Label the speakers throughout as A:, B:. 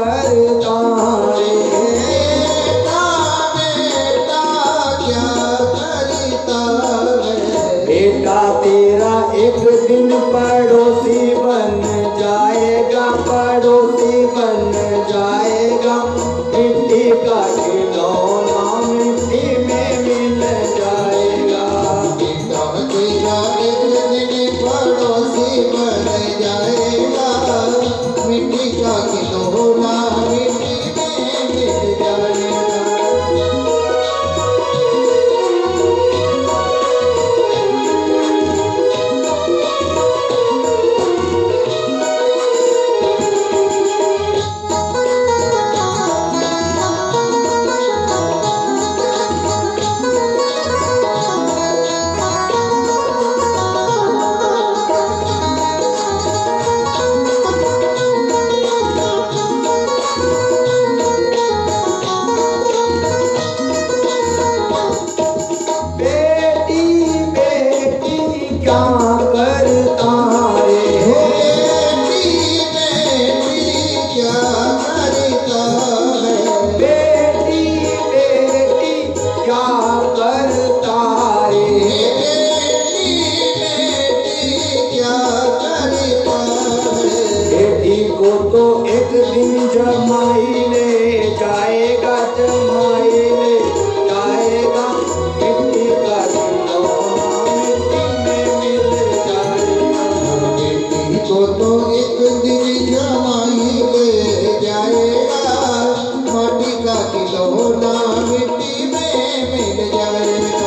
A: करता रे।
B: बेटा बेटा क्या करता है।
A: बेटा तेरा एक दिन पड़ोसी बन जाएगा, पड़ोसी बन जाएगा। मिट्टी का खिलौना मिट्टी में मिल जाएगा।
B: बेटा तेरा एक दिन पड़ोसी बन जाएगा, मिट्टी का खिलौना मिट्टी में मिल जाएगा।
A: बेटी बेटी क्या करता रे।
B: बेटी बेटी क्या करता है।
A: बेटी बेटी क्या करता रे।
B: बेटी बेटी क्या करता है।
A: बेटी को तो एक दिन जमाई ले जाएगा, जमाई ले जाएगा। मिट्टी का खिलौना मिट्टी में मिल जाएगा।
B: बेटी को तो एक दिन जमाई ले जाएगा, माटी का खिलौना मिट्टी में मिल जाएगा।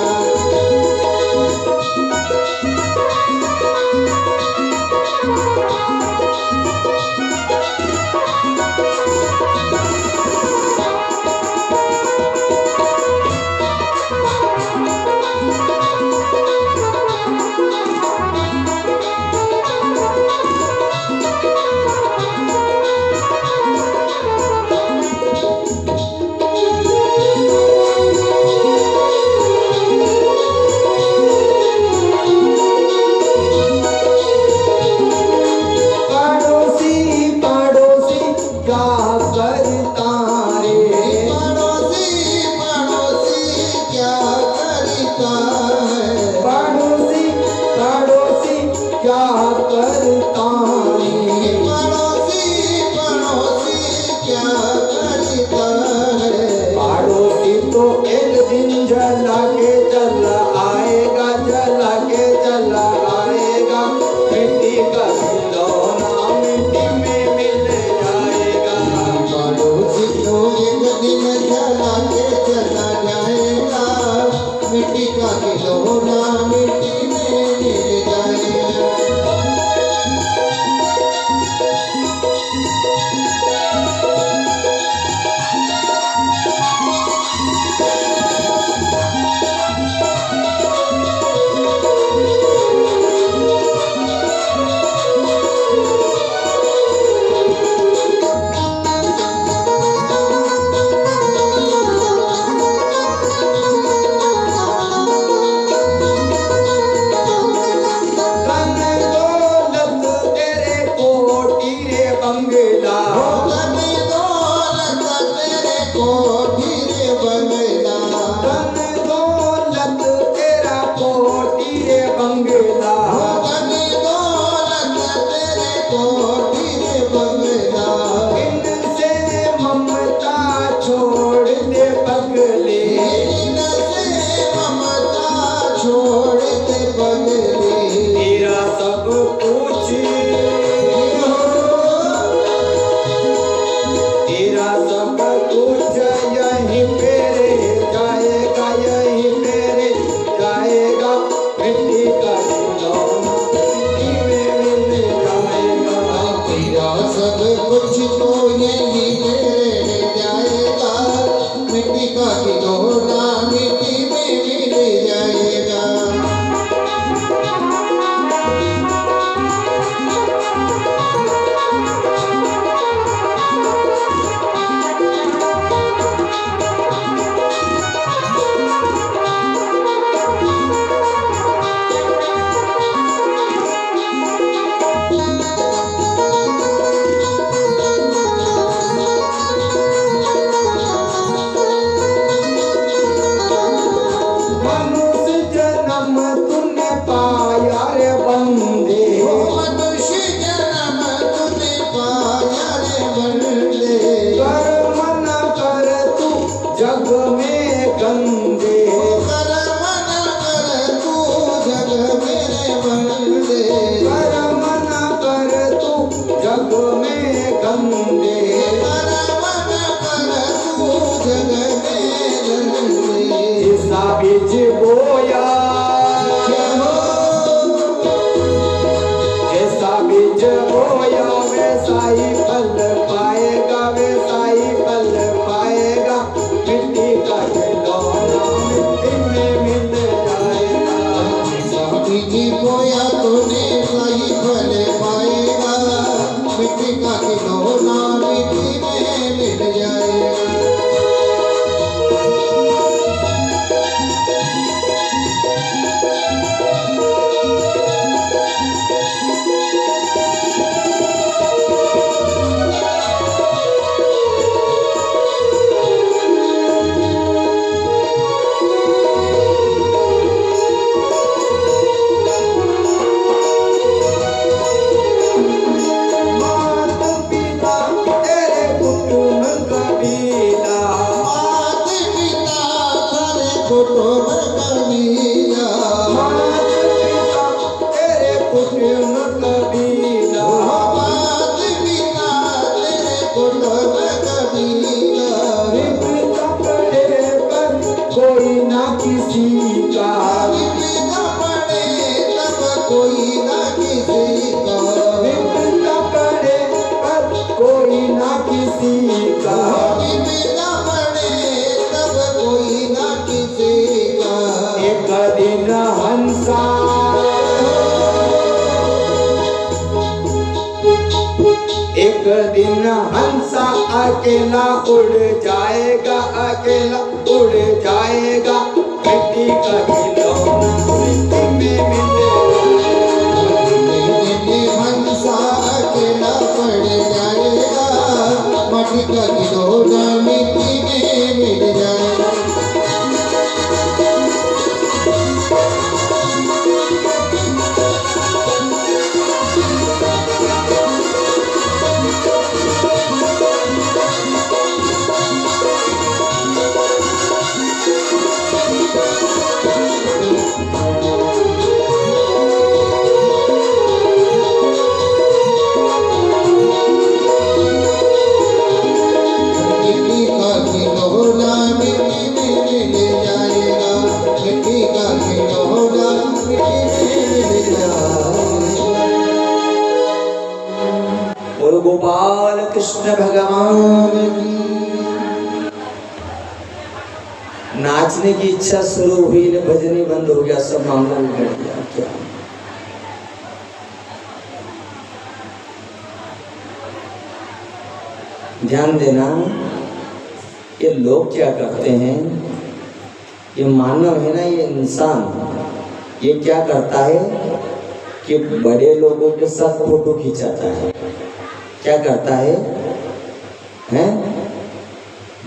A: पड़ोसी पड़ोसी क्या करता रे।
B: पड़ोसी पड़ोसी क्या करता है।
A: पड़ोसी पड़ोसी क्या करता रे।
B: पड़ोसी पड़ोसी क्या करता है।
A: पड़ोसी तो एक दिन जला के चला आएगा, जला के चला आएगा। मिट्टी का खिलौना मिट्टी में मिल जाएगा।
B: पड़ोसी तो एक दिन जला के चला जाएगा, मिट्टी का खिलौना मिट्टी में मिल जाएगा।
A: धन दौलत तेरे कोठी रे बंगला।
B: धन दौलत तेरे कोठी रे बंगला।
A: धन दौलत तेरा कोठी रे बंगला।
B: धन दौलत तेरे कोठी रे बंगला।
A: इनसे ममता छोड़ दे पगले।
B: इनसे ममता छोड़ दे बंगले।
A: तेरा सब कुछ, तेरा सब कुछ यहीं पे रह जाएगा, यहीं पे रह जाएगा। मिट्टी का खिलौना मिट्टी में मिल जाएगा।
B: तेरा सब कुछ तो यहीं पे रह जाएगा, मिट्टी का खिलौना मिट्टी में मिल जाएगा।
A: जग में गंदे,
B: कर्म न कर तू जग मेरे बंदे,
A: कर्म न कर तू जग में गंदे,
B: कर्म न कर तू जग मेरे बंदे।
A: जैसा बीज बोया, जैसा बीज बोया वैसा ही फल पाएगा, वैसा ही फल पाएगा। मिट्टी का खिलौना मिट्टी में मिल जाएगा,
B: बीजी बोया तूने सही फल पाएगा, मिट्टी का खिलौना मिट्टी में मिल जाएगा।
A: मात पिता तेरे कुटुंब कबीला,
B: मात पिता तेरे कुटुंब कबीला,
A: मात पिता तेरे कुटुंब कबीला,
B: मात पिता तेरे कुटुंब कबीला।
A: विपदा पड़े पर कोई ना किसी का,
B: विपदा पड़े तब कोई ना किसी का,
A: विपदा पड़े पर कोई ना किसी का।
B: विपदा पड़े तब कोई ना किसी का।
A: एक दिन हंसा, एक दिन हंसा अकेला उड़ जाएगा, अकेला उड़ जाएगा। मिट्टी का खिलौना मिट्टी में मिल जाएगा,
B: हंसा अकेला पड़ जाएगा, मट्टी का खिलौना मिट्टी में मिल जाएगा। मिट्टी का खिलौना मिट्टी में मिल जाएगा, मिट्टी का खिलौना मिट्टी में मिल जाएगा।
A: और गोपाल कृष्ण भगवान की। नाचने की इच्छा शुरू हुई न भजन ही बंद हो गया, सब मामला बिगड़ गया। क्या ध्यान देना, ये लोग क्या करते हैं, ये मानव है ना, ये इंसान, ये क्या करता है कि बड़े लोगों के साथ फोटो खिंचाता है। क्या करता है, हैं?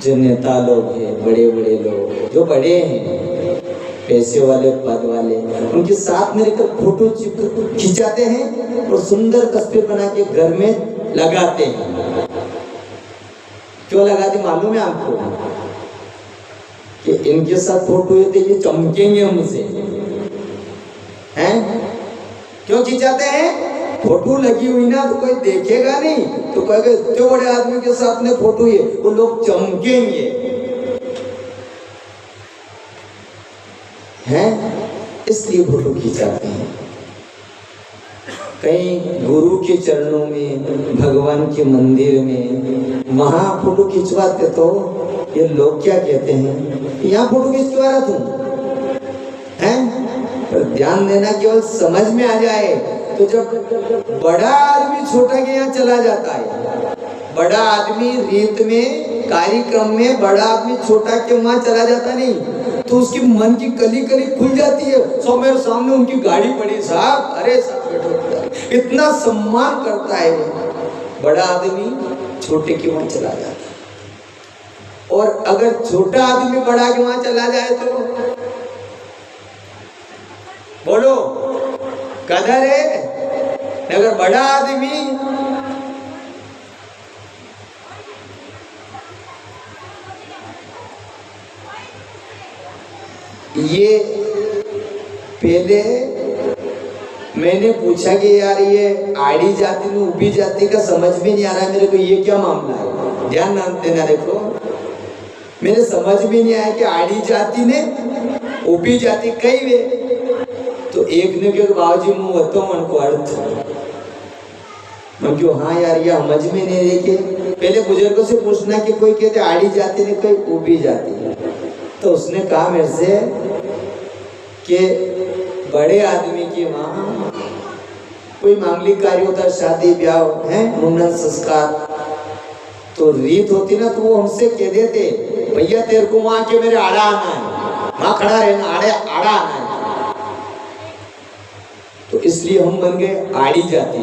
A: जो नेता लोग हैं, बड़े बड़े लोग जो बड़े हैं, पैसे वाले पद वाले, उनके साथ में रहकर फोटो खिंचाते हैं और सुंदर तस्वीर बना के घर में लगाते हैं। क्यों लगाते मालूम है आपको? कि इनके साथ फोटो है तो ये चमकेंगे हमसे, हैं? क्यों खिंचाते हैं? फोटो लगी हुई ना तो कोई देखेगा नहीं, तो कहेगा इतने बड़े आदमी के साथ में फोटो है, वो लोग चमकेंगे, हैं? इसलिए फोटो खिंचाते हैं। कहीं गुरु के चरणों में, भगवान के मंदिर में, वहां फोटो खिंचवाते तो ये लोग क्या कहते हैं, यहाँ फोटो खिंचवा रहा तुम, हैं? पर ध्यान देना, केवल समझ में आ जाए तो जब बड़ा आदमी छोटा के यहाँ चला जाता है, बड़ा आदमी रीत में, कार्यक्रम में बड़ा आदमी छोटा के वहां चला जाता नहीं, तो उसकी मन की कली कली खुल जाती है। सो मेरे सामने उनकी गाड़ी पड़ी, साहब अरे साहब बैठो, इतना सम्मान करता है वो बड़ा आदमी छोटे के वहां चला जाता है। और अगर छोटा आदमी बड़ा के वहां चला जाए तो बोलो कदर है। अगर बड़ा आदमी ये पहले मैंने पूछा कि यार ये आड़ी जाति में उबी जाति का समझ में नहीं आ रहा मेरे को, ये क्या मामला है, ध्यान देना। देखो मेरे समझ में नहीं आया कि आड़ी जाति ने उबी जाति कई वे, तो एक ने क्यों बाबूजी मुँह तो मन को अर्थ मैं क्यों, हाँ यार ये समझ में नहीं रही कि पहले बुजुर्गों से पूछना कि कोई कहते आड़ी जाति ने कोई उबी जाति, तो उसने कहा मेरे से कि बड़े आदमी की माँ कोई मांगलिक कार्य होता, शादी ब्याह है, मुंडन संस्कार, तो रीत होती ना, तो वो हमसे कह देते भैया तेरे को वहां के मेरे आड़ा आना है, वहां खड़ा रहना, आड़ा आना है। तो इसलिए हम बन गए आड़ी जाति।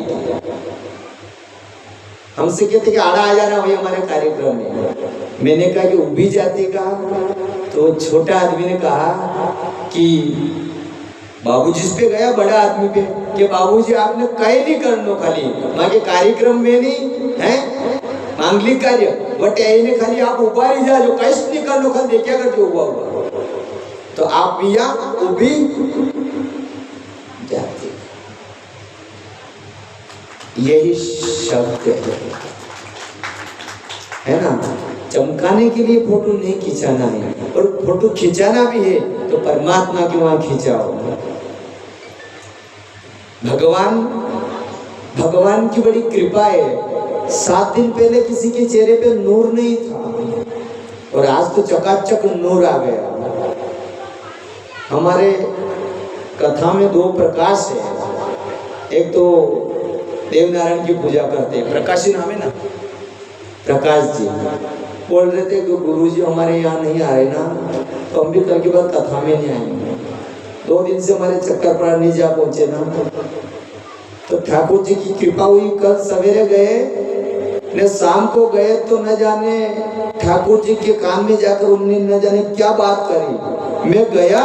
A: हमसे कहते कि आड़ा आ जाना वही हमारे कार्यक्रम में। मैंने कहा कि उबी जाति का, तो छोटा आदमी ने कहा कि बाबूजी पे गया बड़ा आदमी पे कि बाबूजी आपने कहीं नहीं करना, खाली माँ के कार्यक्रम में नहीं है मांगलिक कार्य, बट ने खाली आप उबारी जा जो कैसे नहीं करना, खाली क्या करते हुआ हुआ, तो आप भैया उबी जाति, यही शब्द है ना। चमकाने के लिए फोटो नहीं खिंचाना है, और फोटो खिंचाना भी है तो परमात्मा के वहां खिंचाओ। भगवान की बड़ी कृपा है। 7 दिन पहले किसी के चेहरे पे नूर नहीं था और आज तो चकाचक नूर आ गया। हमारे कथा में 2 प्रकाश है, एक तो देवनारायण की पूजा करते हैं, प्रकाशी नाम है ना, प्रकाश जी बोल रहे थे कि गुरुजी हमारे यहाँ नहीं आए ना, तो हम भी कल के बाद कथा में नहीं आएंगे। 2 दिन से हमारे चक्कर पर नहीं जा पहुंचे ना, तो ठाकुर जी की कृपा हुई। कल सवेरे गए ने, शाम को गए तो न जाने ठाकुर जी के कान में जाकर उन्होंने न जाने क्या बात करी। मैं गया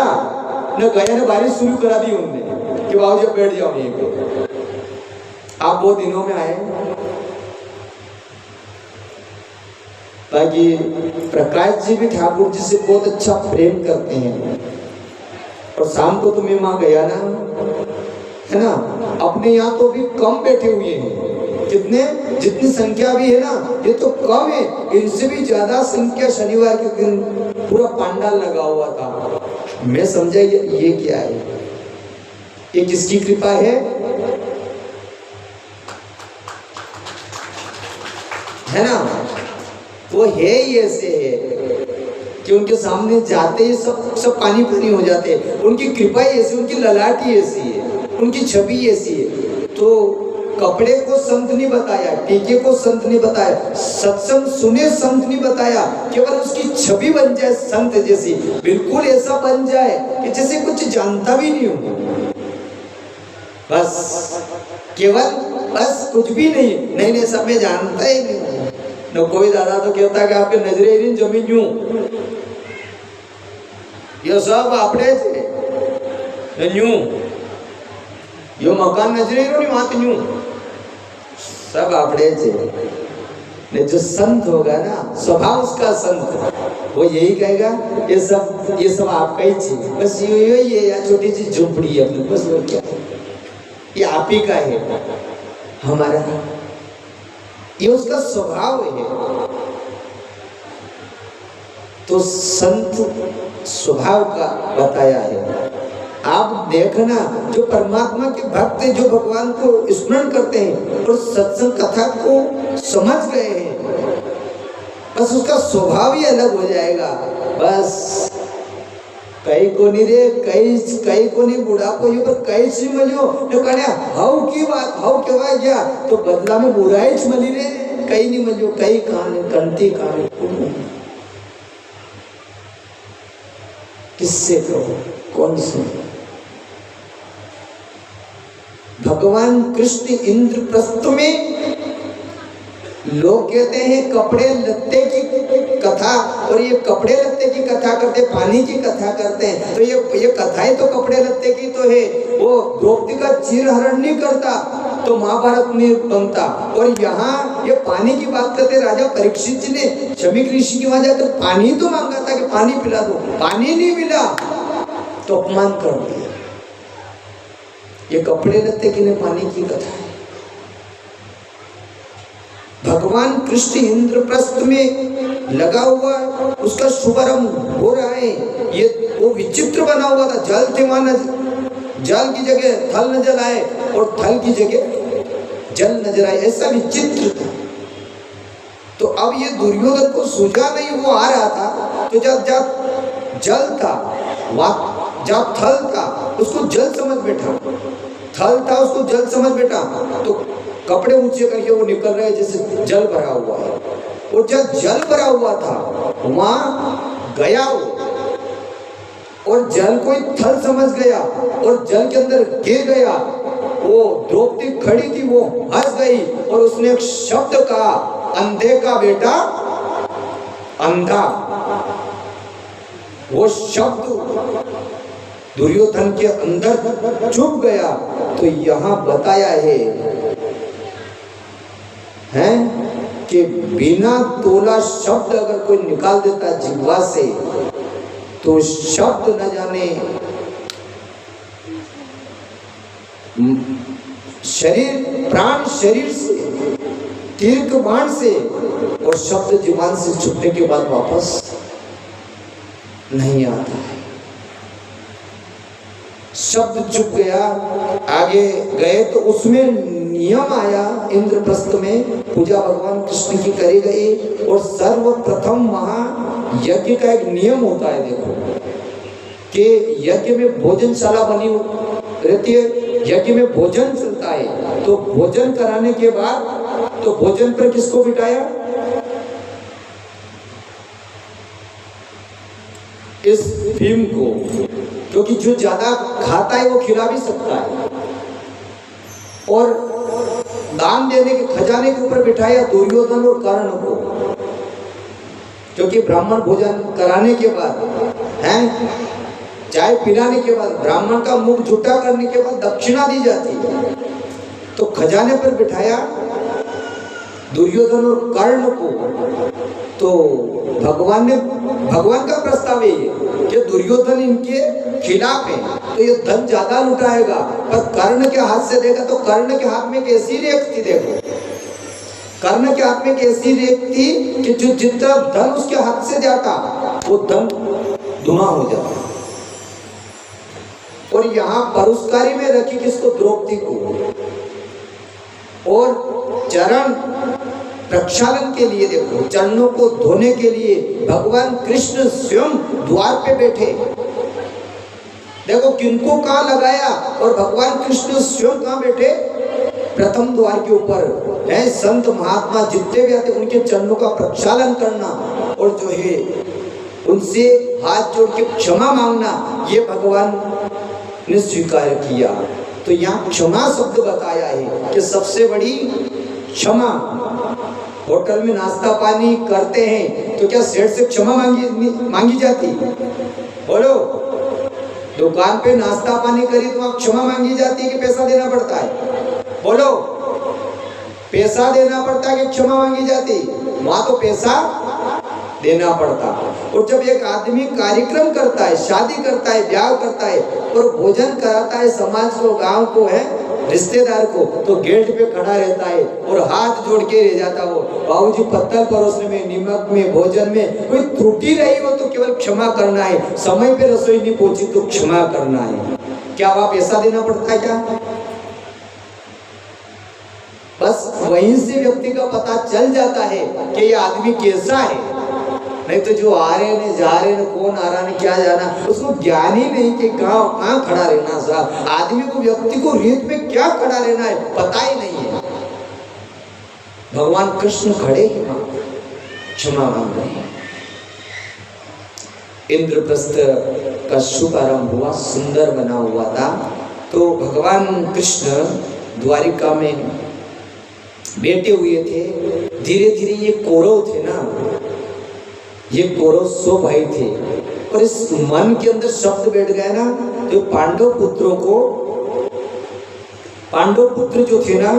A: ने बारिश शुरू करा दी उन्होंने कि बाबू जी बैठ जाओ यहीं पे, आप बहुत दिनों में आए। बाकी प्रकाश जी भी ठाकुर जी से बहुत अच्छा प्रेम करते हैं। और शाम को तो मैं वहां गया ना, है ना, अपने यहाँ तो भी कम बैठे हुए हैं, कितने जितनी संख्या भी है ना, ये तो कम है, इनसे भी ज्यादा संख्या शनिवार के दिन पूरा पंडाल लगा हुआ था। मैं समझा ये क्या है, ये किसकी कृपा है ना। वो है ही ऐसे है कि उनके सामने जाते ही सब पानी पानी हो जाते हैं। उनकी कृपा ही ऐसी, उनकी ललाट ही ऐसी है, उनकी छवि ऐसी है। तो कपड़े को संत नहीं बताया, टीके को संत नहीं बताया, सत्संग सुने संत नहीं बताया, केवल उसकी छवि बन जाए संत जैसी, बिल्कुल ऐसा बन जाए कि जैसे कुछ जानता भी नहीं हो, बस केवल बस कुछ भी नहीं सब में जानता ही नहीं। न कोई दादा तो कहता है कि आपके नजरे ही नहीं जमीन यूं, ये सब आपने थे यूं, यो मकान नजरे ही नहीं मात यूं, सब आपने थे। ने जो संत होगा ना, स्वभाव उसका संत, वो यही कहेगा ये सब आपका ही चीज, बस ये या छोटी सी झोपड़ी है अपने, बस वो क्या, ये आप ही का है हमारा, ये उसका स्वभाव है। तो संत स्वभाव का बताया है। आप देखना जो परमात्मा के भक्त हैं, जो भगवान को स्मरण करते हैं और सत्संग कथा को समझ गए हैं, बस उसका स्वभाव ही अलग हो जाएगा। बस कई को नहीं रे, कई को नहीं बुढ़ापो ये पर कई सी मलियो तो कहने हाउ की बात, हाउ केवा गया तो बदला में बुराई च मली रे, कई नहीं मलियो, कई कहानी कंती कहानी किससे कहो, कौन सुने। भगवान कृष्ण इंद्रप्रस्थ में लोग कहते हैं कपड़े लत्ते की कथा, और ये कपड़े लत्ते की कथा करते, पानी की कथा करते हैं, तो ये कथाएं तो कपड़े लत्ते की तो है। वो द्रौपदी का चीरहरण नहीं करता तो महाभारत नहीं बनता। और यहाँ ये पानी की बात करते, राजा परीक्षित जी ने शमीक ऋषि के वहां जाकर पानी तो मांगा था कि पानी पिला दो, पानी नहीं मिला, तो अपमान कर दिया। ये कपड़े लत्ते गिने पानी की कथा है। भगवान कृष्ण इंद्रप्रस्थ में लगा हुआ, उसका शुभारंभ हो रहा है। ये वो विचित्र बना हुआ था, जल थे वहां, जल की जगह थल नजर आए और थल की जगह जल नजर आए, ऐसा विचित्र था। तो अब ये दुर्योधन को सूझा नहीं, वो आ रहा था तो जब जब जल था वहां, जब थल था उसको जल समझ बैठा, थल था उसको जल समझ बैठा, तो कपड़े ऊंचे करके वो निकल रहे जैसे जल भरा हुआ है। और जब जल भरा हुआ था वहां गया वो, और जल को थल समझ गया और जल के अंदर गिर गया। वो द्रौपदी खड़ी थी, वो हंस गई और उसने एक शब्द कहा, अंधे का बेटा अंधा। वो शब्द दुर्योधन के अंदर चुभ गया। तो यहां बताया है कि बिना तोला शब्द अगर कोई निकाल देता जिह्वा से तो शब्द न जाने शरीर, प्राण शरीर से, तीर के बाण से, और शब्द जुबान से छूटने के बाद वापस नहीं आता है। शब्द चुप गया, आगे गए तो उसमें नियम आया, इंद्रप्रस्थ में पूजा भगवान कृष्ण की करी गई। और सर्वप्रथम वहां यज्ञ का एक नियम होता है, देखो कि यज्ञ में भोजनशाला बनी रहती है, यज्ञ में भोजन चलता है। तो भोजन कराने के बाद तो भोजन पर किसको बिठाया? इस भीम को, क्योंकि जो ज्यादा खाता है वो खिला भी सकता है। और दान देने के खजाने के ऊपर बिठाया दुर्योधन और कर्ण को, क्योंकि ब्राह्मण भोजन कराने के बाद हैं, चाय पिलाने के बाद, ब्राह्मण का मुख झूठा करने के बाद दक्षिणा दी जाती है। तो खजाने पर बिठाया दुर्योधन और कर्ण को। तो भगवान का प्रस्ताव है कि दुर्योधन इनके खिलाफ है, तो ये धन ज्यादा लुटाएगा, पर कर्ण के हाथ से देगा तो कर्ण के हाथ में कैसी रेख थी, देखो कर्ण के हाथ में कैसी रेख थी कि जो जितना धन उसके हाथ से जाता वो धन धुआं हो जाता। और यहाँ परुस्कारी में रखी किसको? द्रौपदी को। और चरण प्रक्षालन के लिए, देखो चरणों को धोने के लिए भगवान कृष्ण स्वयं द्वार पे बैठे। देखो किनको कहाँ लगाया, और भगवान कृष्ण स्वयं कहाँ बैठे? प्रथम द्वार के ऊपर है। संत महात्मा जितने भी आते उनके चरणों का प्रक्षालन करना और जो है उनसे हाथ जोड़ के क्षमा मांगना, ये भगवान ने स्वीकार किया। तो यहाँ क्षमा शब्द बताया है कि सबसे बड़ी क्षमा। होटल में नाश्ता पानी करते हैं तो क्या सेठ से क्षमा मांगी जाती? बोलो, दुकान पे नाश्ता पानी करी तो वहाँ क्षमा मांगी जाती है कि पैसा देना पड़ता है? बोलो, पैसा देना पड़ता है कि क्षमा मांगी जाती? वहां तो पैसा देना पड़ता। और जब एक आदमी कार्यक्रम करता है, शादी करता है, ब्याह करता है और भोजन कराता है समाज को, गांव को, है रिश्तेदार को, तो गेट पे खड़ा रहता है और हाथ जोड़ के रह जाता हो, बाबूजी पत्तल परोसने में, नमक में, भोजन में कोई त्रुटि रही हो तो केवल क्षमा करना है, समय पे रसोई नहीं पहुंची तो क्षमा करना है। क्या वहां पैसा देना पड़ता है क्या? बस वहीं से व्यक्ति का पता चल जाता है कि ये आदमी कैसा है। नहीं तो जो आ रहे ने, जा रहे ने, कौन आ रहा ने, क्या जाना, उसको ज्ञान ही नहीं कि कहाँ खड़ा रहना। साहब आदमी को, व्यक्ति को रेत में क्या खड़ा रहना है पता ही नहीं है। भगवान कृष्ण खड़े क्षमा मांग रहे हैं। इंद्रप्रस्थ का शुभ आरंभ हुआ, सुंदर बना हुआ था। तो भगवान कृष्ण द्वारिका में बैठे हुए थे। धीरे धीरे ये कौरव थे ना, ये कौरव 100 भाई थे, और इस मन के अंदर शब्द बैठ गया ना, तो पांडव पुत्रों को, पांडव पुत्र जो थे ना,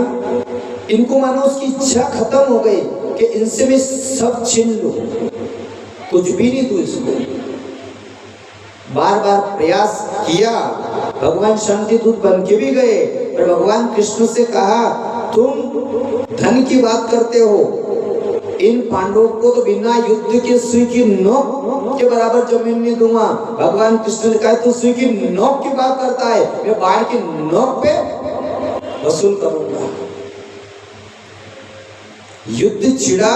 A: इनको मानो उसकी इच्छा खत्म हो गई कि इनसे मैं सब छीन लूं, कुछ भी नहीं दूं इसको। बार बार प्रयास किया, भगवान शांतिदूत बन के भी गए, पर भगवान कृष्ण से कहा तुम धन की बात करते हो, इन पांडवों को तो बिना युद्ध के सुई की नोक के बराबर जमीन नहीं दूंगा। भगवान कृष्ण ने कहा तू सुई की नोक की बात करता है, मैं बाढ़ की नोक पे वसूल करूंगा। युद्ध छिड़ा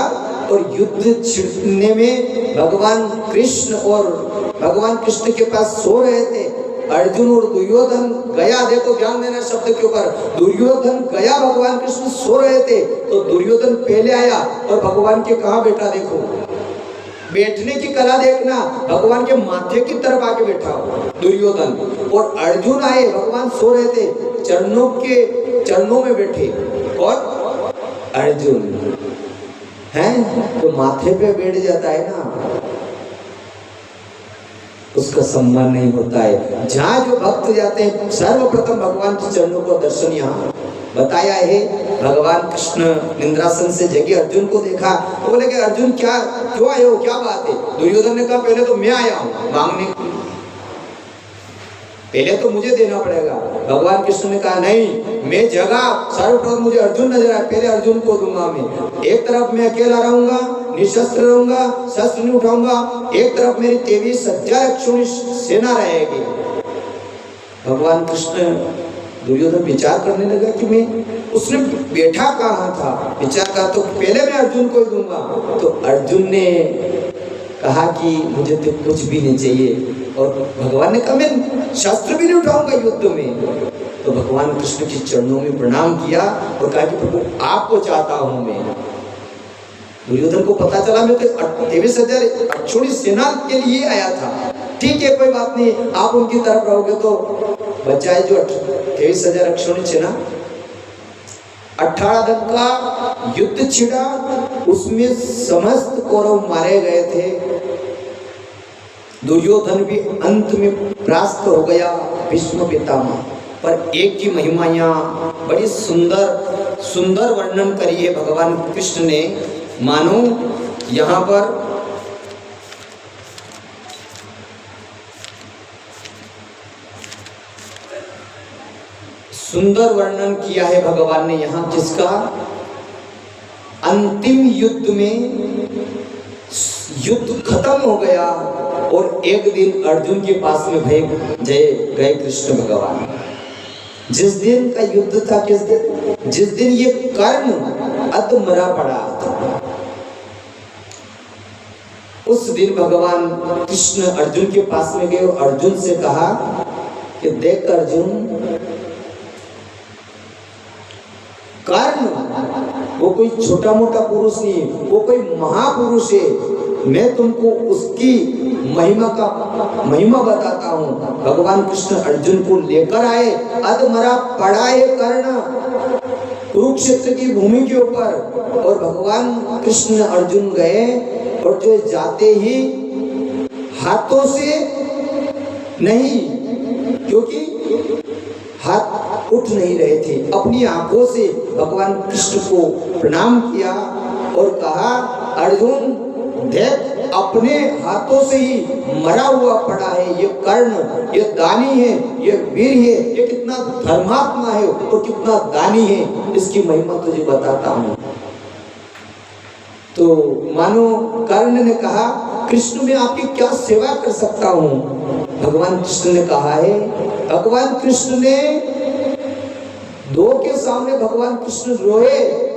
A: और युद्ध छिड़ने में भगवान कृष्ण और भगवान कृष्ण के पास सो रहे थे अर्जुन और दुर्योधन गया। देखो ध्यान देना शब्द के ऊपर, दुर्योधन गया, भगवान कृष्ण सो रहे थे तो दुर्योधन पहले आया और भगवान के कहा बेटा देखो, बैठने की कला देखना, भगवान के माथे की तरफ आके बैठा दुर्योधन, और अर्जुन आए, भगवान सो रहे थे, चरणों में बैठे, और अर्जुन हैं तो माथे पे बैठ जाता है ना, उसका सम्मान नहीं होता है। जहाँ जो भक्त जाते हैं सर्वप्रथम भगवान के चरणों को दर्शन यहाँ बताया है। भगवान कृष्ण निंद्रासन से जगे अर्जुन को देखा तो बोले कि अर्जुन क्या क्यों आए हो, क्या बात है? दुर्योधन ने कहा पहले तो मैं आया हूँ मांगने के लिए, पहले तो मुझे देना पड़ेगा। भगवान कृष्ण ने कहा नहीं, मैं जगह सर्वप्रथम मुझे अर्जुन नजर आया, पहले अर्जुन को दूंगा मैं। एक तरफ मैं अकेला रहूंगा, निशस्त्र रहूंगा, शस्त्र नहीं उठाऊंगा, एक तरफ मेरी 23,000 अक्षौणी सेना रहेगी। भगवान कृष्ण दुर्योधन विचार करने लगा कि मैं उसने बैठा कहाँ था, विचार कहा तो पहले मैं अर्जुन को ही दूंगा। तो अर्जुन ने कहा कि मुझे तो कुछ भी नहीं चाहिए, और भगवान ने कहा मैं शस्त्र भी नहीं उठाऊंगा युद्ध में। तो भगवान कृष्ण के चरणों में प्रणाम किया और कहा कि प्रभु आपको चाहता हूं मैं। दुर्योधन को पता चला मैं तो 23,000 अक्षौणी सेना के लिए आया था, ठीक है कोई बात नहीं, आप उनकी तरफ रहोगे तो बचाए जो 23,000 अक्षौणी सेना। 18 दिन का युद्ध छिड़ा, उसमें समस्त कौरव मारे गए थे। दुर्योधन भी अंत में परास्त हो गया, भीष्म पितामह। पर एक की महिमा यहाँ बड़ी सुंदर वर्णन करी है भगवान कृष्ण ने। मानो यहाँ पर सुंदर वर्णन किया है भगवान ने यहाँ, किसका? अंतिम युद्ध में युद्ध खत्म हो गया और एक दिन अर्जुन के पास में गए कृष्ण भगवान। जिस दिन का युद्ध था, किस दिन? जिस दिन ये कर्ण अधमरा पड़ा था, उस दिन भगवान कृष्ण अर्जुन के पास में गए और अर्जुन से कहा कि देख अर्जुन, कर्ण वो कोई छोटा मोटा पुरुष नहीं, वो कोई महापुरुष है। मैं तुमको उसकी महिमा बताता हूँ। भगवान कृष्ण अर्जुन को लेकर आए, अधमरा पड़ा है कर्ण कुरुक्षेत्र की भूमि के ऊपर, और भगवान कृष्ण अर्जुन गए और जो जाते ही हाथों से नहीं, क्योंकि हाथ उठ नहीं रहे थे, अपनी आंखों से भगवान कृष्ण को प्रणाम किया और कहा अर्जुन देख, अपने हाथों से ही मरा हुआ पड़ा है ये कर्ण, ये दानी है, ये वीर है, ये कितना धर्मात्मा है और कितना दानी है, इसकी महिमा तुझे बताता हूँ। तो मानो कर्ण ने कहा कृष्ण मैं आपकी क्या सेवा कर सकता हूँ? भगवान कृष्ण ने कहा है, भगवान कृष्ण ने दो के सामने भगवान कृष्ण रोए।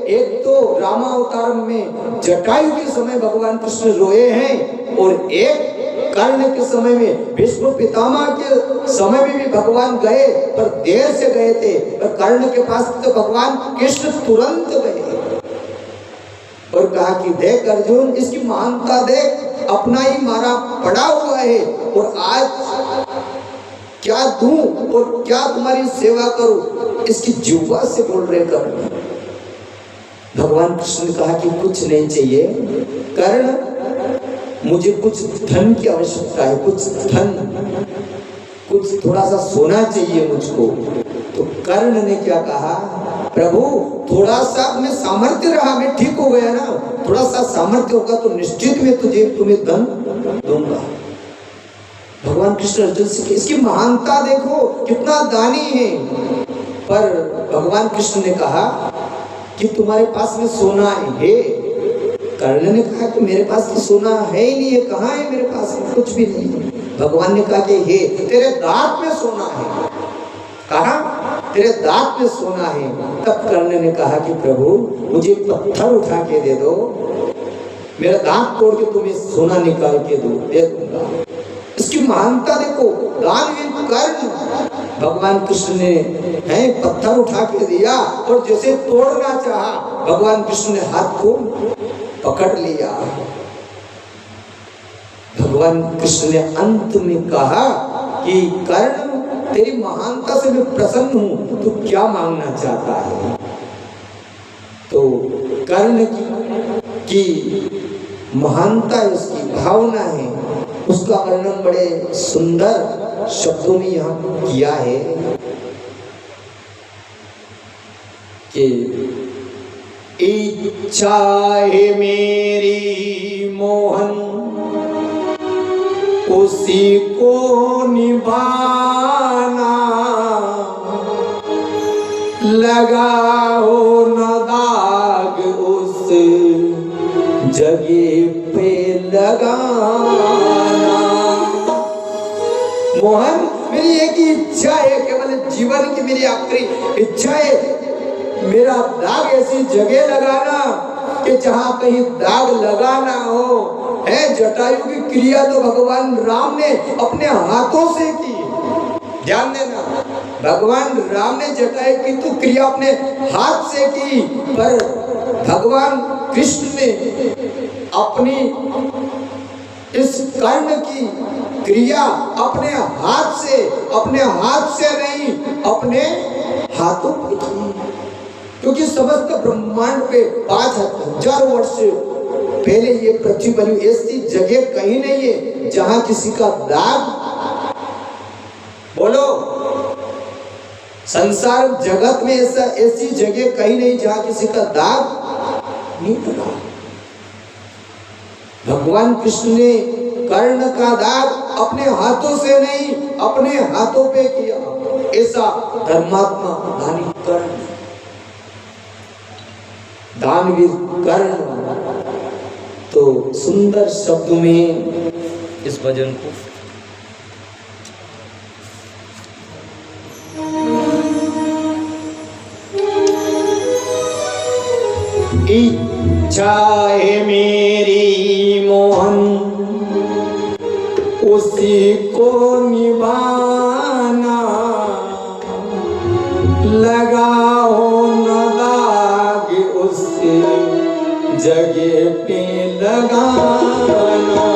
A: एक तो रामावतारम में जटायु के समय भगवान कृष्ण रोए हैं, और एक कर्ण के समय में भीष्म पितामह के समय में भी भगवान गए, पर देर से गए थे। पर कर्ण के पास तो भगवान कृष्ण तुरंत गए और कहा कि देख अर्जुन, इसकी महानता देख, अपना ही मारा पड़ा हुआ है और आज क्या दूं और क्या तुम्हारी सेवा करूं, इसकी जुबान से बोल रहे कर्ण। भगवान कृष्ण ने कहा कि कुछ नहीं चाहिए कर्ण, मुझे कुछ धन की आवश्यकता है, कुछ धन, कुछ थोड़ा सा सोना चाहिए मुझको। तो कर्ण ने क्या कहा, प्रभु थोड़ा सा में सामर्थ्य रहा, मैं ठीक हो गया ना, थोड़ा सा सामर्थ्य होगा तो निश्चित में तुम्हें धन दूंगा। भगवान भगवान कृष्ण अर्जुन से कि इसकी महानता देखो, कितना दानी है। पर भगवान कृष्ण ने कहा कि तुम्हारे पास में सोना है। कर्ण ने कहा कि मेरे पास तो सोना है ही नहीं है, कहाँ है मेरे पास में, कुछ भी नहीं। भगवान ने कहा कि हे, तेरे दांत में सोना है। कहा तेरे दांत में सोना है। तब कर्ण ने कहा कि प्रभु मुझे पत्थर उठा के दे दो, मेरा दांत तोड़ के तुम्हें सोना निकाल के दे दूंगा। इसकी महानता देखो, दानवीर कर्ण। भगवान कृष्ण ने पत्थर उठा के दिया और जैसे तोड़ना चाहा, भगवान कृष्ण ने हाथ को पकड़ लिया। भगवान कृष्ण ने अंत में कहा कि कर्ण, तेरी महानता से मैं प्रसन्न हूं, तू क्या मांगना चाहता है। तो कर्ण की महानता, उसकी भावना है, उसका वर्णन बड़े सुंदर शब्दों में यहाँ किया है कि इच्छा है मेरी मोहन, उसी को निभाना, लगाओ न दाग उस जगह पे लगाना। मोहन, मेरी एक ही इच्छा है, केवल जीवन की मेरी आखिरी इच्छा है, मेरा दाग ऐसी जगह लगाना कि जहां कहीं दाग लगाना हो। है जटायु की क्रिया तो भगवान राम ने अपने हाथों से की। ध्यान देना, भगवान राम ने जटायु की तो क्रिया अपने हाथ से की, पर भगवान कृष्ण ने अपनी इस कर्ण की क्रिया अपने हाथ से नहीं, अपने हाथों पे की। क्योंकि समस्त ब्रह्मांड पे 5000 वर्ष पहले ये पृथ्वी बनी, ऐसी जगह कहीं नहीं है जहां किसी का दाग, बोलो संसार जगत में ऐसी जगह कहीं नहीं जहां किसी का दाग नहीं पड़ा। भगवान कृष्ण ने कर्ण का दाग अपने हाथों से नहीं, अपने हाथों पे किया। ऐसा धर्मात्मा दानी कर्ण, दानवीर कर्ण। तो सुंदर शब्द में इस भजन को इच्छा है मेरी मोहन, उसी को निभाना, लगाओ न दाग उस जगह पे लगाना।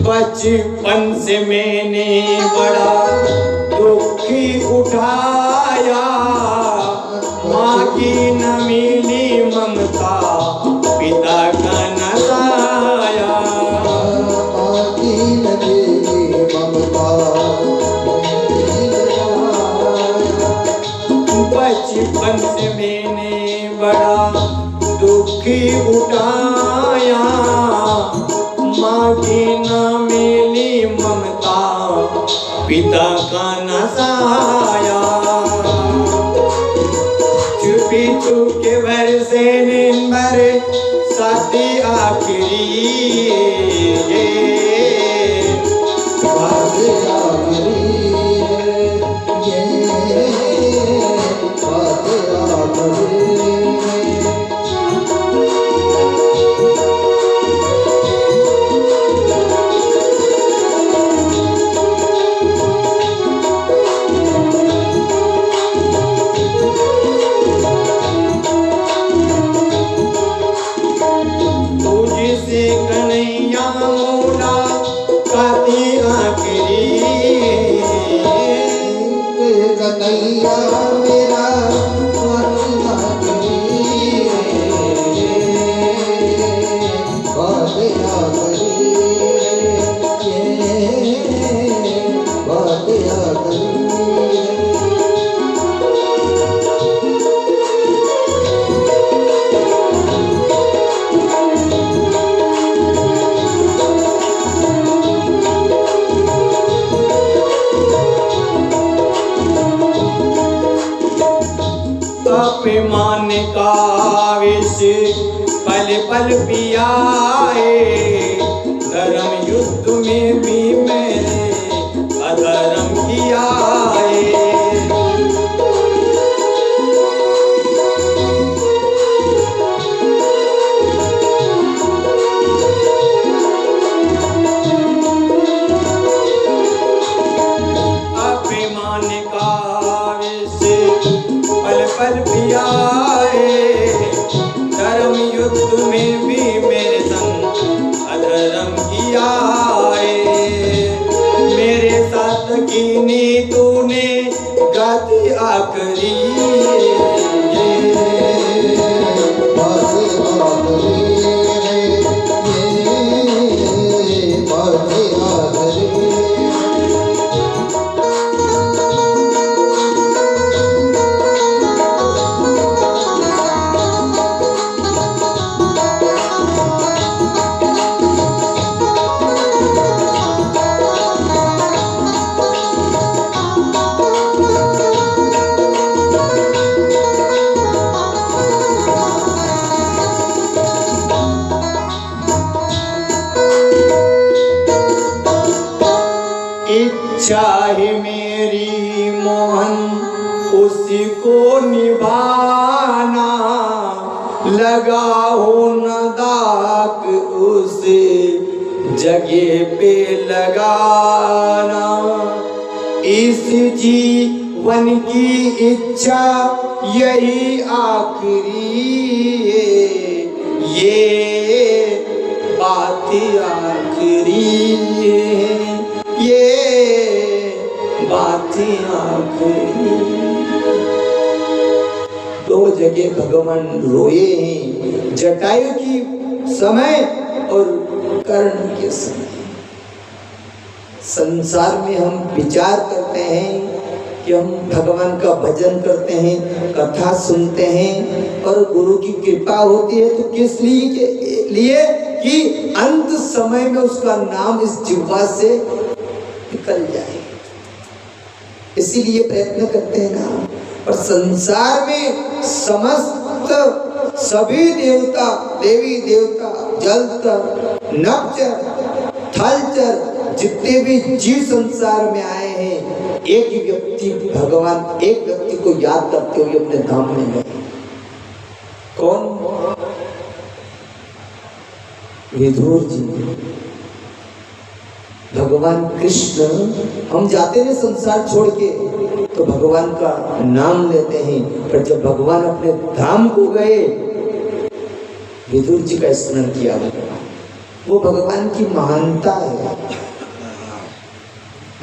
A: बचपन से मैंने बड़ा दुखी उठाया, माँ की न मिली ममता, पिता का न साया।
B: माँ की न मिली ममता,
A: बचपन से मैंने बड़ा दुखी उठाया, माँ की न मिली ममता, पिता का न साया। पीछू के भर से निम्बर साथी आखिरी ये
B: बात आखिरी ये बात आखिरी कन्हैया मेरा
A: अभिमान का विष पल पल पियाए धर्म युद्ध में भी मैंने अधर्म किया है अभिमान का विष पल पल पियाए धर्म युद्ध में भी मेरे संग अधर्म किया है मेरे साथ कीनी तूने गाती आखिरी इच्छा है मेरी मोहन उसी को निभाना लगा हो न दाग उसे जगह पे लगाना इस जीवन की इच्छा यही आखिरी है ये बात आखिरी है ये बात आखिरी दो जगह भगवान रोए हैं जटायु की समय और कर्ण के समय संसार में हम विचार करते हैं कि हम भगवान का भजन करते हैं कथा सुनते हैं और गुरु की कृपा होती है तो किस लिए कि अंत समय में उसका नाम इस जिह्वा से निकल जाए इसीलिए प्रयत्न करते हैं ना और संसार में समस्त सभी देवता देवी देवता जलचर नभचर थलचर जितने भी जीव संसार में आए हैं एक ही व्यक्ति भगवान एक व्यक्ति को याद करते हुए अपने धाम में गए कौन विदुर जी भगवान कृष्ण हम जाते हैं संसार छोड़ के तो भगवान का नाम लेते हैं पर जब भगवान अपने धाम को गए विदुर जी का स्मरण किया वो भगवान की महानता है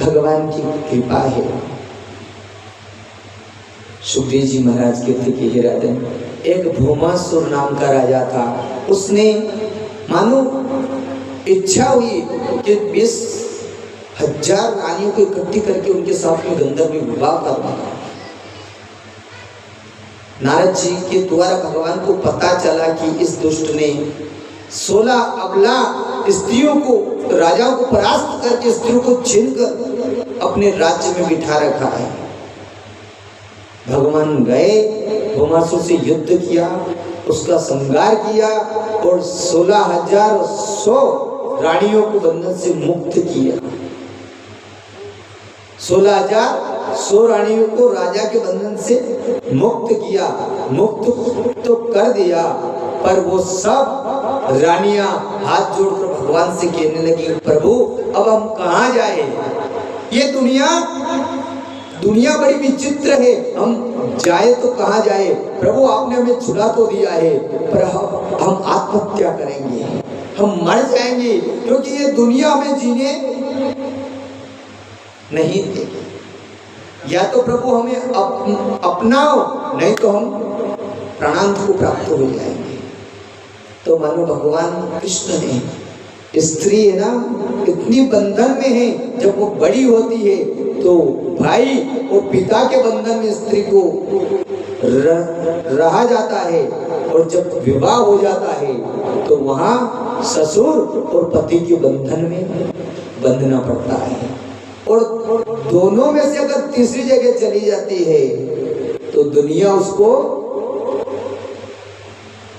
A: भगवान की कृपा है सुखदेव जी महाराज कहते कि हे राजन एक भौमासुर नाम का राजा था उसने मानो इच्छा हुई कि 20,000 रानियों को इकट्ठी करके उनके साथ में गंधर्व विवाह करना नारद जी के द्वारा भगवान को पता चला कि इस दुष्ट ने 16 अबला स्त्रियों को राजाओं को परास्त करके स्त्रियों को छीनकर अपने राज्य में बिठा रखा है भगवान गए भौमासुर से युद्ध किया, उसका संहार किया और 16,100 रानियों को बंधन से मुक्त किया। 16,100 रानियों को राजा के बंधन से मुक्त किया। मुक्त तो कर दिया, पर वो सब रानियां हाथ जोड़कर भगवान से कहने लगी, प्रभु अब हम कहाँ जाए? ये दुनिया बड़ी विचित्र है, हम जाए तो कहाँ जाए? प्रभु आपने हमें छुड़ा तो दिया है, पर हम आत्महत्या करेंगे, हम मर जाएंगे, क्योंकि ये दुनिया हमें जीने नहीं देगी। या तो प्रभु हमें अपनाओ, नहीं तो हम प्राणांत को प्राप्त हो जाएंगे। तो मानो भगवान कृष्ण ने, स्त्री है ना, इतनी बंधन में है, जब वो बड़ी होती है तो भाई और पिता के बंधन में स्त्री को रहा जाता है, और जब विवाह हो जाता है तो वहाँ ससुर और पति के बंधन में बंधना पड़ता है। और दोनों में से अगर तीसरी जगह चली जाती है तो दुनिया उसको,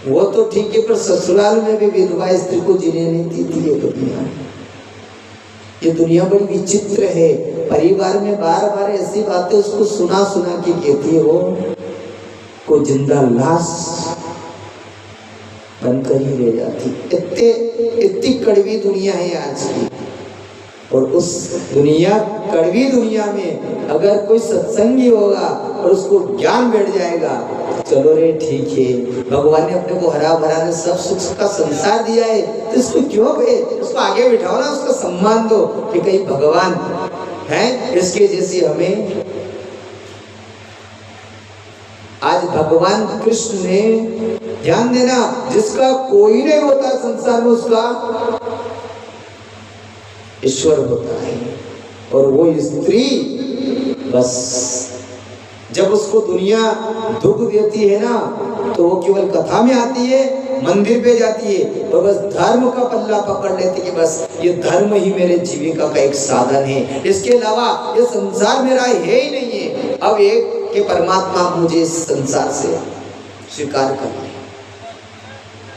A: वो तो ठीक है, पर ससुराल में भी विधवा स्त्री को जीने नहीं देती है दुनिया। ये दुनिया बड़ी विचित्र है। परिवार में बार बार ऐसी बातें उसको सुना के कहती है, वो को जिंदा लाश बनकर ही रह जाती। इतनी कड़वी दुनिया है आज की। और उस कड़वी दुनिया में अगर कोई सत्संगी होगा और उसको ज्ञान बैठ जाएगा, चलो रे ठीक है, भगवान ने अपने को हरा भरा ने सब सुख का संसार दिया है, तो इसको क्यों पे उसको आगे बिठाओ ना, उसका सम्मान दो कि कहीं भगवान है इसके जैसी हमें। आज भगवान कृष्ण ने, ध्यान देना, जिसका कोई नहीं होता संसार में उसका ईश्वर होता है। और वो स्त्री बस जब उसको दुनिया दुख देती है ना, तो वो केवल कथा में आती है, मंदिर पे जाती है और बस धर्म का पल्ला पकड़ लेती है कि बस ये धर्म ही मेरे जीविका का एक साधन है, इसके अलावा ये संसार मेरा है ही नहीं है। अब एक के परमात्मा मुझे इस संसार से स्वीकार कर ले।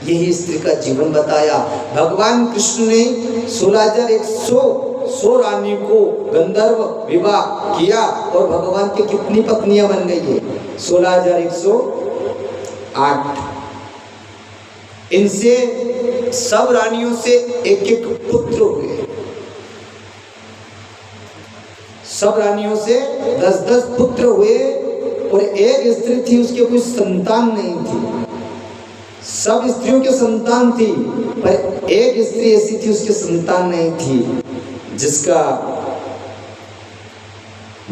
A: यही स्त्री का जीवन बताया। भगवान कृष्ण ने 16,100 रानी को गंधर्व विवाह किया, और भगवान की कितनी पत्नियां बन गई है? 16,108। इनसे सब रानियों से एक एक पुत्र हुए। सब रानियों से 10-10 पुत्र हुए, और एक स्त्री थी उसके कोई संतान नहीं थी। सब स्त्रियों के संतान थी, पर एक स्त्री ऐसी थी उसके संतान नहीं थी, जिसका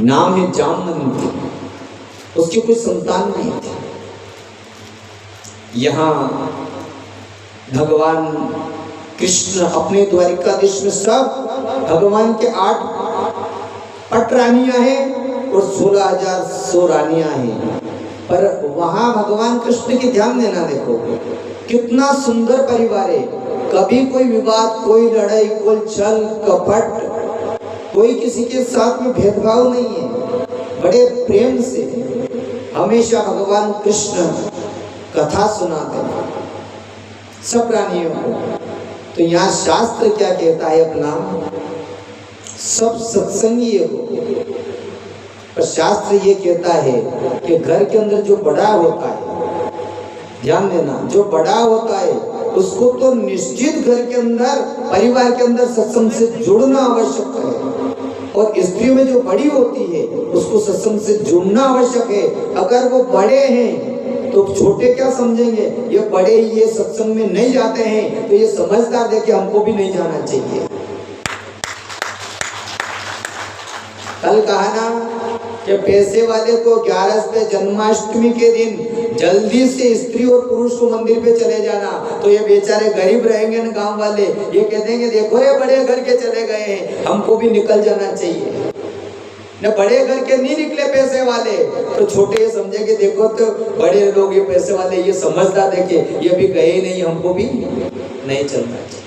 A: नाम है जामवंती। उसकी कोई संतान नहीं थी। यहाँ भगवान कृष्ण अपने द्वारिकाधीश में सब भगवान के 8 पट रानियां हैं और 16,100 रानियां हैं। पर वहां भगवान कृष्ण की ध्यान देना, देखो कितना सुंदर परिवार है। कभी कोई विवाद, कोई लड़ाई, कोई छल कपट, कोई किसी के साथ में भेदभाव नहीं है। बड़े प्रेम से हमेशा भगवान कृष्ण कथा सुनाते हैं सब प्राणियों को। तो यहाँ शास्त्र क्या कहता है अपना, सब सत्संगी हो। पर शास्त्र ये कहता है कि घर के अंदर जो बड़ा होता है, ध्यान देना, जो बड़ा होता है उसको तो निश्चित घर के अंदर, परिवार के अंदर सत्संग से जुड़ना आवश्यक है। और स्त्रियों में जो बड़ी होती है उसको सत्संग से जुड़ना आवश्यक है। अगर वो बड़े हैं तो छोटे क्या समझेंगे, ये बड़े ही ये सत्संग में नहीं जाते हैं तो ये समझदार देखे हमको भी नहीं जाना चाहिए। कल कहा ना कि पैसे वाले को 11 पे जन्माष्टमी के दिन जल्दी से स्त्री और पुरुष को मंदिर पे चले जाना, तो ये बेचारे गरीब रहेंगे ना गांव वाले, ये कह देंगे देखो ये बड़े घर के चले गए हैं, हमको भी निकल जाना चाहिए। न बड़े घर के नहीं निकले पैसे वाले तो छोटे ये समझेंगे देखो तो बड़े लोग ये पैसे वाले, ये समझदार देखे ये भी गए नहीं, हमको भी नहीं चलना चाहिए।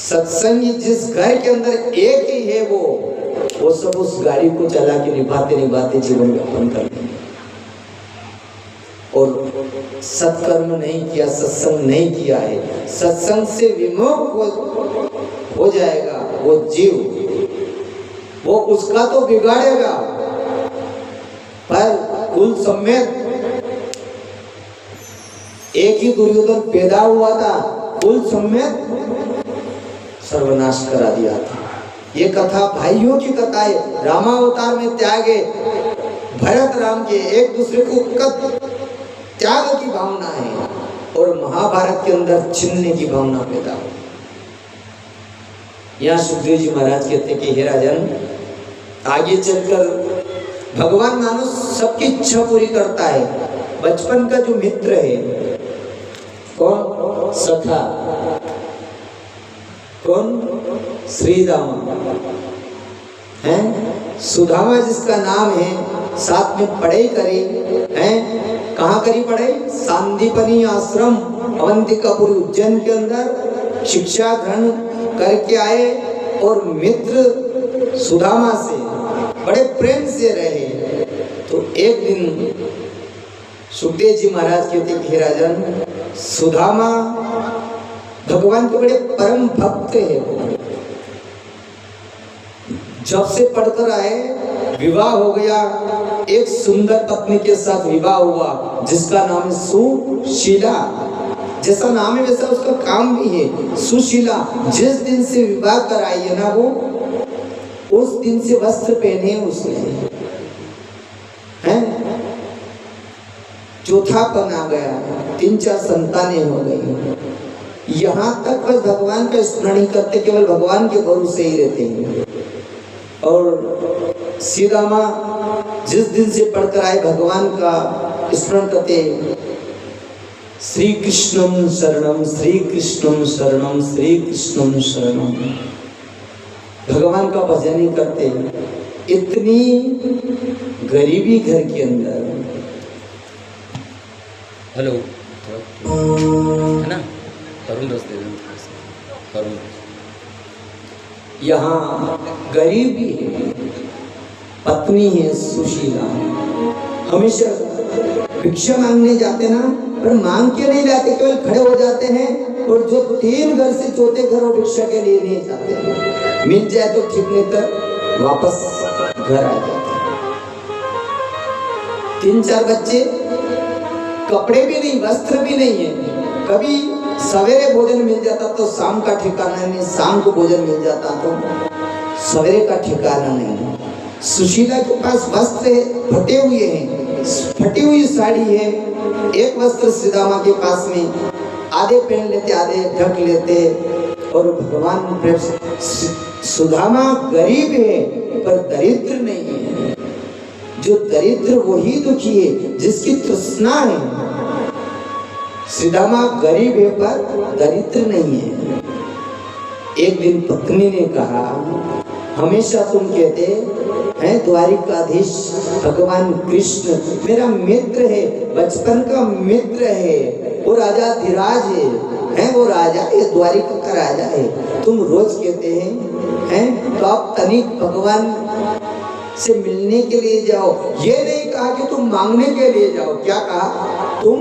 A: सत्संगी जिस घर के अंदर एक ही है वो वो सब उस गाड़ी को चला के निभाते निभाते जीवन व्यापन कर लेंगे। और सत्कर्म नहीं किया, सत्संग नहीं किया है, सत्संग से विमुख हो जाएगा वो जीव, वो उसका तो बिगाड़ेगा, पर कुल समेत एक ही दुर्योधन पैदा हुआ था, कुल समेत सर्वनाश करा दिया था। ये कथा भाइयों की कथा है। रामावतार में त्यागे भरत राम के एक दूसरे को त्याग की भावना है, और महाभारत के अंदर छिनने की भावना पैदा हो। यहाँ सुखदेव जी महाराज कहते कि हे राजन, आगे चलकर भगवान मानो सबकी इच्छा पूरी करता है। बचपन का जो मित्र है, कौन? सखा। कौन? श्रीदामा है, सुदामा जिसका नाम है, साथ में पढ़ाई करी है। कहाँ करी पढ़ाई? सांदीपनी आश्रम अवंतिकापुर उज्जैन के अंदर शिक्षा ग्रहण करके आए, और मित्र सुदामा से बड़े प्रेम से रहे। तो एक दिन सुखदेव जी महाराज कहते कि हे राजन, सुदामा भगवान के बड़े परम भक्त है। जब से पढ़कर आए, विवाह हो गया, एक सुंदर पत्नी के साथ विवाह हुआ जिसका नाम है सुशीला। जैसा नाम है वैसा उसका काम भी है, सुशीला। जिस दिन से विवाह कराई है ना, वो उस दिन से वस्त्र पहने उसने, हैं? चौथापन आ गया, 3-4 संतानें हो गई। यहाँ तक बस भगवान का स्मरण ही करते, केवल भगवान के भरोसे ही रहते हैं। और सीदामा जिस दिन से पढ़कर आए, भगवान का स्मरण करते, श्री कृष्णम शरणम, श्री कृष्णम शरणम, श्री कृष्णम शरणम, भगवान का भजन ही करते। इतनी गरीबी घर के अंदर,
C: हेलो है ना, करुण दोस्त दे करुण,
A: यहाँ गरीबी है, पत्नी है सुशीला, हमेशा भिक्षा मांगने जाते ना, पर मांग के नहीं जाते, केवल खड़े हो जाते हैं। और जो 3 घर से चौथे घर वो भिक्षा के लिए नहीं जाते, मिल जाए तो ठीक, नहीं तो वापस घर आ जाते। 3-4 बच्चे, कपड़े भी नहीं, वस्त्र भी नहीं है। कभी सवेरे भोजन मिल जाता तो शाम का ठिकाना नहीं, शाम को भोजन मिल जाता तो सवेरे का ठिकाना नहीं। सुशीला के पास वस्त्र फटे हुए हैं, फटी हुई साड़ी है, एक वस्त्र सुदामा के पास में, आधे पहन लेते, आधे ढक लेते। और भगवान प्रेम, सुदामा गरीब है पर दरिद्र नहीं है। जो दरिद्र वही दुखी है, जिसकी तृष्णा है। सुदामा गरीब है पर दरिद्र नहीं है। एक दिन पत्नी ने कहा, हमेशा तुम कहते हैं द्वारिकाधीश भगवान कृष्ण मेरा मित्र है, बचपन का मित्र है, वो राजा धीराज है, वो राजा है, द्वारिका का राजा है। तुम रोज कहते हैं तो आप तनिक भगवान से मिलने के लिए जाओ। ये नहीं कहा कि तुम मांगने के लिए जाओ, क्या कहा? तुम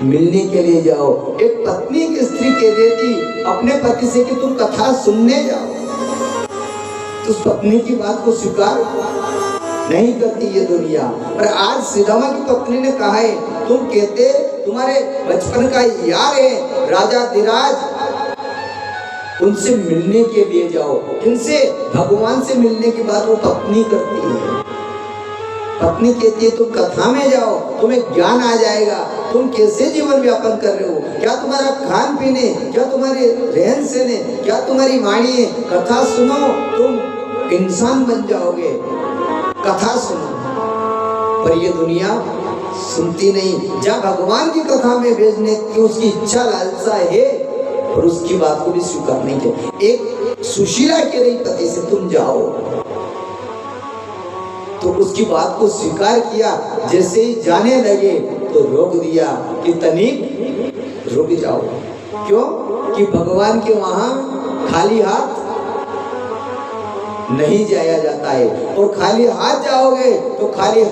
A: मिलने के लिए जाओ। एक पत्नी की स्त्री कह देती अपने पति से कि तुम कथा सुनने जाओ, तो उस पत्नी की बात को स्वीकार नहीं करती ये दुनिया। पर आज सुदामा की पत्नी ने कहा है, तुम कहते तुम्हारे बचपन का यार है राजा धीराज, उनसे मिलने के लिए जाओ। इनसे भगवान से मिलने की बात वो पत्नी करती है। पत्नी कहती है तुम कथा में जाओ, तुम्हें ज्ञान आ जाएगा, तुम कैसे जीवन व्यापन कर रहे हो, क्या तुम्हारा खान पीन है, क्या तुम्हारे रहन सहन है, क्या तुम्हारी वाणी है। कथा सुनो, तुम इंसान बन जाओगे, कथा सुनो। पर ये दुनिया सुनती नहीं। जब भगवान की कथा में भेजने की उसकी इच्छा लालसा है, और उसकी बात को भी स्वीकार नहीं किया। एक सुशीला के रही पति से तुम जाओ, तो उसकी बात को स्वीकार किया। जैसे ही जाने लगे तो रोक दिया कि तनिक रुक जाओ। क्यों? कि भगवान के वहां खाली हाथ नहीं जाया जाता है। और खाली हाथ जाओगे तो खाली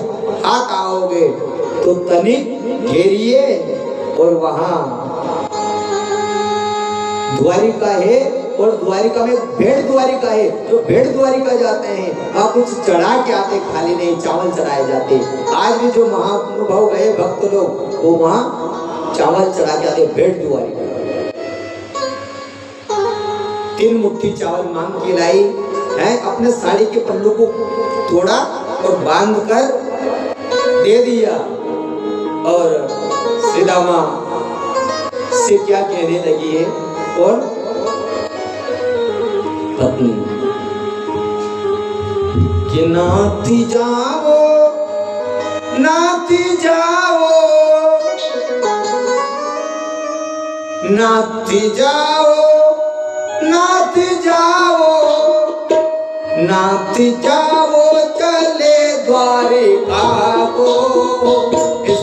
A: हाथ आओगे। तो तनिक घेरिए और वहां द्वारिका है, और द्वारिका में भेड़ द्वारिका है। जो भेड़ द्वारिका जाते हैं वहां कुछ चढ़ा के आते, खाली नहीं चावल चढ़ाए जाते। आज भी जो महानुभाव गए भक्त लोग वो वहां चावल चढ़ा के आते। भेड़ द्वारिका 3 मुट्ठी चावल मांग के लाई है, अपने साड़ी के पल्लू को तोड़ा और बांध कर दे दिया। और सीधा मां से क्या कहने लगी है, और पत्नी कि नाती जाओ, नाती जाओ, नाती जाओ, नाती जाओ, नाती जाओ, चले द्वारिका को। इस